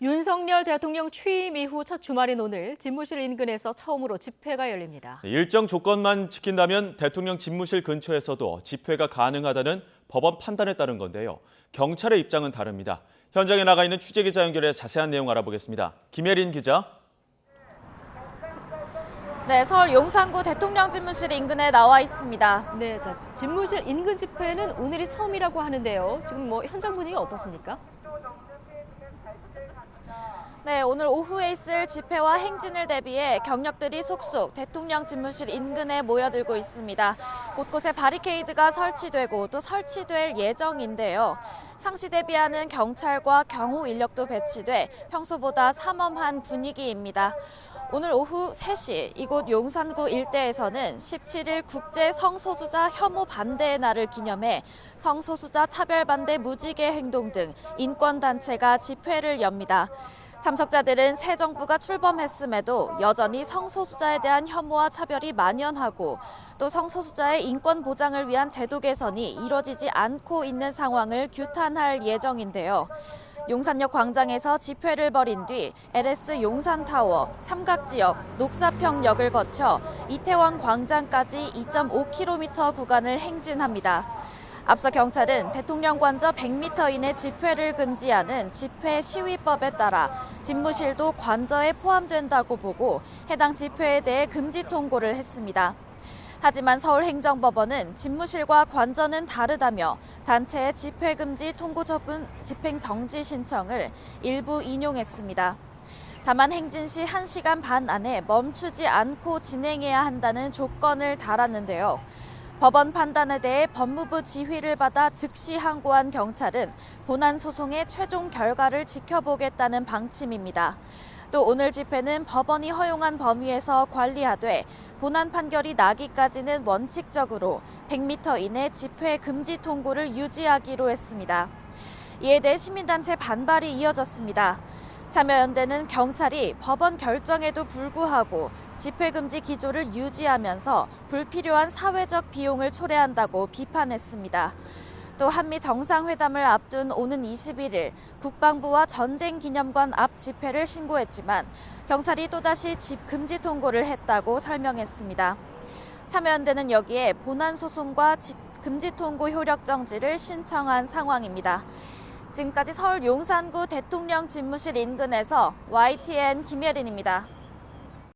윤석열 대통령 취임 이후 첫 주말인 오늘 집무실 인근에서 처음으로 집회가 열립니다. 일정 조건만 지킨다면 대통령 집무실 근처에서도 집회가 가능하다는 법원 판단에 따른 건데요. 경찰의 입장은 다릅니다. 현장에 나가 있는 취재기자 연결해 자세한 내용 알아보겠습니다. 김예린 기자. 네, 서울 용산구 대통령 집무실 인근에 나와 있습니다. 네, 집무실 인근 집회는 오늘이 처음이라고 하는데요. 지금 현장 분위기 어떻습니까? 네, 오늘 오후에 있을 집회와 행진을 대비해 경력들이 속속 대통령 집무실 인근에 모여들고 있습니다. 곳곳에 바리케이드가 설치되고 또 설치될 예정인데요. 상시 대비하는 경찰과 경호 인력도 배치돼 평소보다 삼엄한 분위기입니다. 오늘 오후 3시 이곳 용산구 일대에서는 17일 국제 성소수자 혐오 반대의 날을 기념해 성소수자 차별반대 무지개 행동 등 인권단체가 집회를 엽니다. 참석자들은 새 정부가 출범했음에도 여전히 성소수자에 대한 혐오와 차별이 만연하고 또 성소수자의 인권 보장을 위한 제도 개선이 이뤄지지 않고 있는 상황을 규탄할 예정인데요. 용산역 광장에서 집회를 벌인 뒤 LS 용산타워, 삼각지역, 녹사평역을 거쳐 이태원 광장까지 2.5km 구간을 행진합니다. 앞서 경찰은 대통령 관저 100m 이내 집회를 금지하는 집회 시위법에 따라 집무실도 관저에 포함된다고 보고 해당 집회에 대해 금지 통고를 했습니다. 하지만 서울행정법원은 집무실과 관저는 다르다며 단체의 집회금지 통고 처분 집행정지 신청을 일부 인용했습니다. 다만 행진 시 1시간 반 안에 멈추지 않고 진행해야 한다는 조건을 달았는데요. 법원 판단에 대해 법무부 지휘를 받아 즉시 항고한 경찰은 본안 소송의 최종 결과를 지켜보겠다는 방침입니다. 또 오늘 집회는 법원이 허용한 범위에서 관리하되 본안 판결이 나기까지는 원칙적으로 100m 이내 집회 금지 통고를 유지하기로 했습니다. 이에 대해 시민단체 반발이 이어졌습니다. 참여연대는 경찰이 법원 결정에도 불구하고 집회금지 기조를 유지하면서 불필요한 사회적 비용을 초래한다고 비판했습니다. 또 한미 정상회담을 앞둔 오는 21일 국방부와 전쟁기념관 앞 집회를 신고했지만 경찰이 또다시 금지 통고를 했다고 설명했습니다. 참여연대는 여기에 본안 소송과 금지 통고 효력 정지를 신청한 상황입니다. 지금까지 서울 용산구 대통령 집무실 인근에서 YTN 김예린입니다.